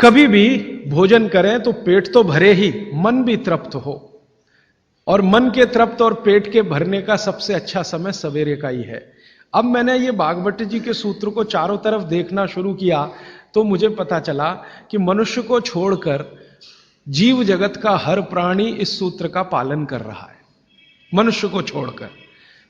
कभी भी भोजन करें तो पेट तो भरे ही, मन भी तृप्त हो। और मन के तृप्त और पेट के भरने का सबसे अच्छा समय सवेरे का ही है। अब मैंने ये भागवत जी के सूत्र को चारों तरफ देखना शुरू किया तो मुझे पता चला कि मनुष्य को छोड़कर जीव जगत का हर प्राणी इस सूत्र का पालन कर रहा है, मनुष्य को छोड़कर।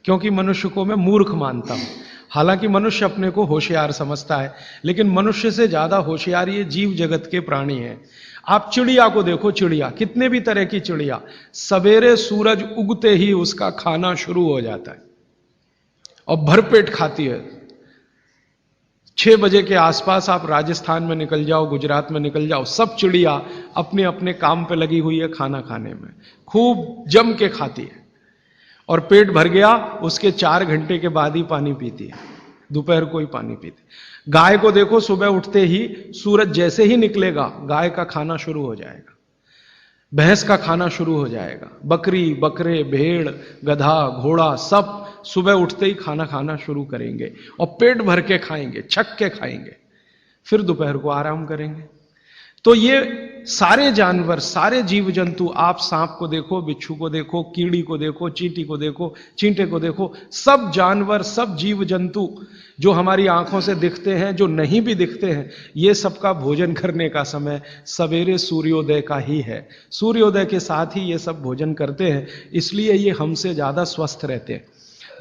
क्योंकि मनुष्य को मैं मूर्ख मानता हूं। हालांकि मनुष्य अपने को होशियार समझता है, लेकिन मनुष्य से ज्यादा होशियार ये जीव जगत के प्राणी हैं। आप चिड़िया को देखो, चिड़िया, कितने भी तरह की चिड़िया, सवेरे सूरज उगते ही उसका खाना शुरू हो जाता है और भरपेट खाती है। 6 बजे के आसपास आप राजस्थान में निकल जाओ, गुजरात में निकल जाओ, सब चिड़िया अपने अपने काम पे लगी हुई है, खाना खाने में खूब जम के खाती है। और पेट भर गया उसके 4 घंटे के बाद ही पानी पीती है, दोपहर को ही पानी पीती है। गाय को देखो, सुबह उठते ही सूरज जैसे ही निकलेगा गाय का खाना शुरू हो जाएगा, भैंस का खाना शुरू हो जाएगा। बकरी, बकरे, भेड़, गधा, घोड़ा सब सुबह उठते ही खाना खाना शुरू करेंगे और पेट भर के खाएंगे, छक के खाएंगे, फिर दोपहर को आराम करेंगे। तो ये सारे जानवर, सारे जीव जंतु, आप सांप को देखो, बिच्छू को देखो, कीड़ी को देखो, चींटी को देखो, चींटे को देखो, सब जानवर, सब जीव जंतु जो हमारी आंखों से दिखते हैं, जो नहीं भी दिखते हैं, ये सबका भोजन करने का समय सवेरे सूर्योदय का ही है। सूर्योदय के साथ ही ये सब भोजन करते हैं, इसलिए ये हमसे ज्यादा स्वस्थ रहते हैं।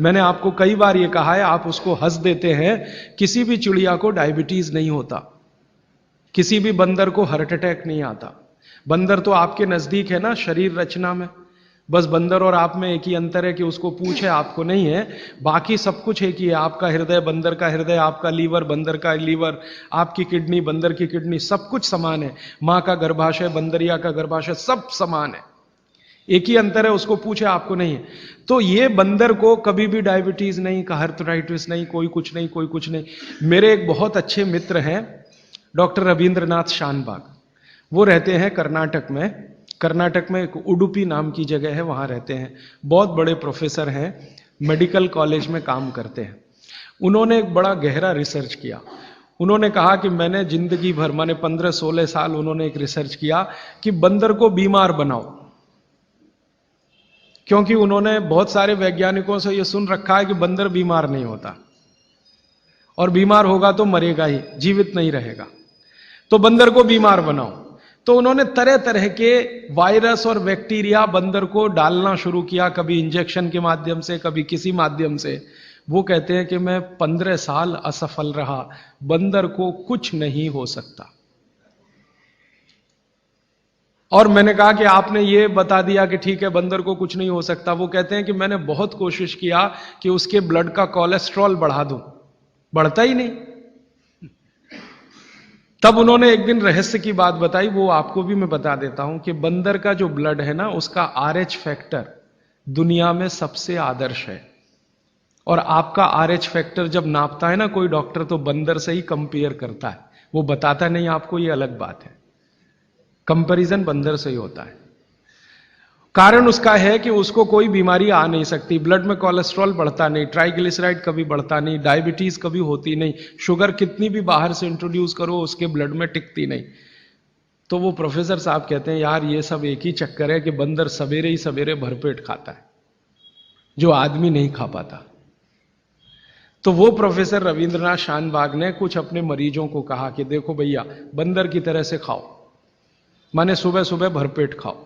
मैंने आपको कई बार ये कहा है, आप उसको हंस देते हैं। किसी भी चिड़िया को डायबिटीज नहीं होता, किसी भी बंदर को हार्ट अटैक नहीं आता। बंदर तो आपके नजदीक है ना शरीर रचना में, बस बंदर और आप में एक ही अंतर है कि उसको पूंछ है, आपको नहीं है। बाकी सब कुछ एक ही है। आपका हृदय बंदर का हृदय, आपका लीवर बंदर का लीवर, आपकी किडनी बंदर की किडनी, सब कुछ समान है। मां का गर्भाशय, बंदरिया का गर्भाशय, सब समान है। एक ही अंतर है, उसको पूछे, आपको नहीं है। तो ये बंदर को कभी भी डायबिटीज नहीं, हार्टिटिस नहीं, कोई कुछ नहीं, कोई कुछ नहीं। मेरे एक बहुत अच्छे मित्र हैं डॉक्टर रविंद्रनाथ शानबाग, वो रहते हैं कर्नाटक में। कर्नाटक में एक उडुपी नाम की जगह है, वहां रहते हैं। बहुत बड़े प्रोफेसर हैं, मेडिकल कॉलेज में काम करते हैं। उन्होंने एक बड़ा गहरा रिसर्च किया। उन्होंने कहा कि मैंने जिंदगी भर, माने 15-16 साल उन्होंने एक रिसर्च किया कि बंदर को बीमार बनाओ। क्योंकि उन्होंने बहुत सारे वैज्ञानिकों से यह सुन रखा है कि बंदर बीमार नहीं होता, और बीमार होगा तो मरेगा ही, जीवित नहीं रहेगा। तो बंदर को बीमार बनाओ। तो उन्होंने तरह तरह के वायरस और बैक्टीरिया बंदर को डालना शुरू किया, कभी इंजेक्शन के माध्यम से, कभी किसी माध्यम से। वो कहते हैं कि मैं 15 साल असफल रहा, बंदर को कुछ नहीं हो सकता। और मैंने कहा कि आपने ये बता दिया कि ठीक है बंदर को कुछ नहीं हो सकता। वो कहते हैं कि मैंने बहुत कोशिश किया कि उसके ब्लड का कोलेस्ट्रॉल बढ़ा दूं, बढ़ता ही नहीं। तब उन्होंने एक दिन रहस्य की बात बताई, वो आपको भी मैं बता देता हूं कि बंदर का जो ब्लड है ना, उसका RH फैक्टर दुनिया में सबसे आदर्श है। और आपका RH फैक्टर जब नापता है ना कोई डॉक्टर, तो बंदर से ही कंपेयर करता है, वो बताता नहीं आपको, ये अलग बात है। कंपैरिजन बंदर से ही होता है। कारण उसका है कि उसको कोई बीमारी आ नहीं सकती, ब्लड में कोलेस्ट्रॉल बढ़ता नहीं, ट्राइग्लिसराइड कभी बढ़ता नहीं, डायबिटीज कभी होती नहीं, शुगर कितनी भी बाहर से इंट्रोड्यूस करो उसके ब्लड में टिकती नहीं। तो वो प्रोफेसर साहब कहते हैं यार ये सब एक ही चक्कर है कि बंदर सवेरे ही सवेरे भरपेट खाता है, जो आदमी नहीं खा पाता। तो वो प्रोफेसर रविंद्रनाथ शानबाग ने कुछ अपने मरीजों को कहा कि देखो भैया, बंदर की तरह से खाओ, माने सुबह सुबह भरपेट खाओ।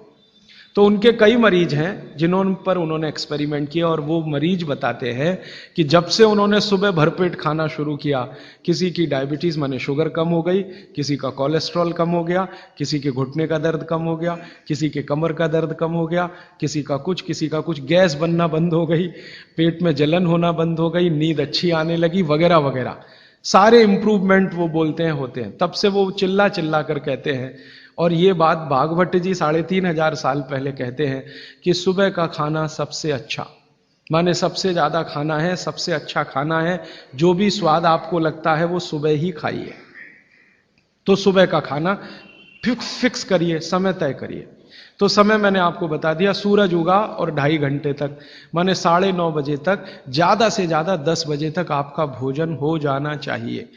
तो उनके कई मरीज हैं जिन्होंने पर उन्होंने एक्सपेरिमेंट किया, और वो मरीज बताते हैं कि जब से उन्होंने सुबह भरपेट खाना शुरू किया, किसी की डायबिटीज माने शुगर कम हो गई, किसी का कोलेस्ट्रॉल कम हो गया, किसी के घुटने का दर्द कम हो गया, किसी के कमर का दर्द कम हो गया, किसी का कुछ, गैस बनना बंद हो गई, पेट में जलन होना बंद हो गई, नींद अच्छी आने लगी, वगैरह वगैरह सारे इंप्रूवमेंट वो बोलते हैं होते हैं। तब से वो चिल्ला चिल्ला कर कहते हैं, और ये बात भागवत जी 3500 साल पहले कहते हैं कि सुबह का खाना सबसे अच्छा, माने सबसे ज्यादा खाना है, सबसे अच्छा खाना है। जो भी स्वाद आपको लगता है वो सुबह ही खाइए। तो सुबह का खाना फिक्स करिए, समय तय करिए। तो समय मैंने आपको बता दिया, सूरज उगा और 2.5 घंटे तक, माने 9:30 बजे तक, ज्यादा से ज्यादा 10 बजे तक आपका भोजन हो जाना चाहिए।